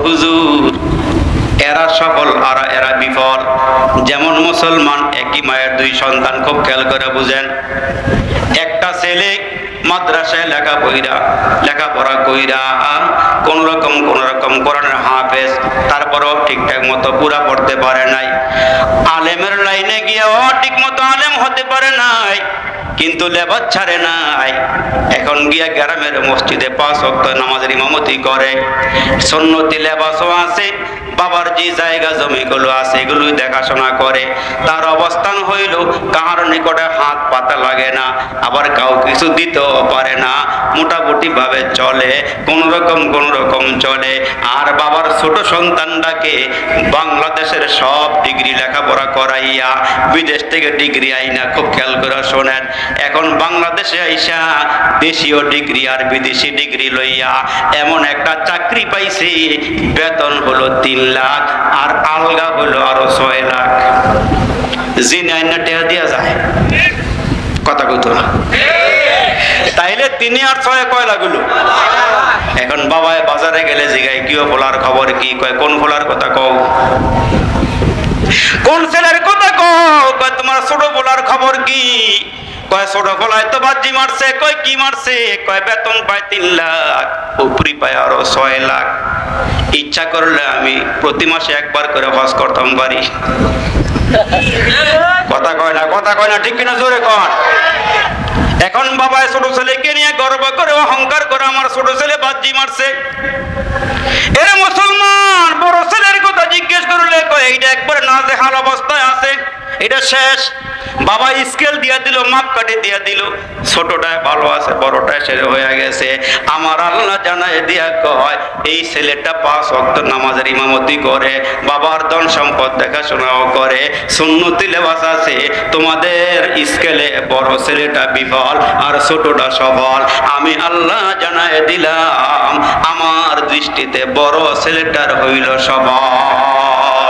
হুজুর এরা সফল আর এরা বিফল। যেমন মুসলমান একই মায়ের দুই সন্তান, খুব খেয়াল করে বুঝেন। একটা ছেলে মাদ্রাসায় লেখাপড়া কইরা কোন রকম কোরআনের হাফেজ, তারপরও ঠিকঠাক মতো পুরা পড়তে পারে নাই। আলেমের লাইনে গিয়েও ঠিক মতো আলেম হতে পারে নাই, কিন্তু লেবাস ছাড়ে নাই। এখন গিয়া গ্রামের মসজিদে 5 ওয়াক্ত নামাজের ইমামতি করে, সুন্নতি লেবাসও আছে, বাবার যে জায়গা জমিগুলো আছে এগুলোই দেখাশোনা করে। তার অবস্থান হইল কার নিকটে হাত পাতা লাগে না, আবার কাউ কিছু দিতেও পারে না, মোটামুটি ভাবে চলে, কোন রকম চলে। আর বাবার ছোট সন্তানটাকে বাংলাদেশের সব ডিগ্রি লেখাপড়া করাইয়া বিদেশ থেকে ডিগ্রি আইনা, খুব খেয়াল করে শোনেন, এখন বাংলাদেশে আইসা দেশীয় ডিগ্রি আর বিদেশি ডিগ্রি লইয়া এমন একটা চাকরি পাইছে, বেতন হলো 3 লাখ আর আলগা হলো আরো 6 লাখ। জিনে আইনা টেহা দিয়া যায়, কথা কইতো না। তাইলে 3 আর 6 কয় লাগুলো? এখন বাবায় বাজারে গেলে জিগাই কিও ফোলার খবর কি? কয় কোন ফোলার কথা কও? কোন ছেলের কথা কও? কয় তোমার ছোট ফোলার খবর কি? কয় ছোট ফোলায় তো বাজি মারছে। কয় কি মারছে? কয় বেতন পায় 3 লাখ, উপরি পায় আরো 6 লাখ। ইচ্ছা করলে আমি প্রতি মাসে একবার করে হজ করতাম পারি। কথা কয় না, ঠিক কিনা? জোরে কর। এখন বাবায় ছোট ছেলেকে নিয়ে গর্ব করে অহংকার করে আমার ছোট ছেলে বাজি মারছে। এরে মুসলমান, বড় ছেলের কথা জিজ্ঞেস করলে কয় এইটা একবারে নাজেহাল অবস্থায় আছে, এটা শেষ। বাবা স্কেল দিয়া দিল, মাপ কাটে দিয়া দিল, ছোটটায় ভালো আছে, বড়টায় ছেলে হয়ে গেছে। আমার আল্লাহ জানায় দিয়া কয় এই ছেলেটা 5 ওয়াক্ত নামাজের ইমামতি করে, বাবার ধন সম্পদ দেখাশোনাও করে, সুন্নতি লেবাস আছে। তোমাদের স্কেলে বড় ছেলেটা বিফল আর ছোটটা সফল। আমি আল্লাহ জানায় দিলাম আমার দৃষ্টিতে বড় ছেলেটার হইল সফল।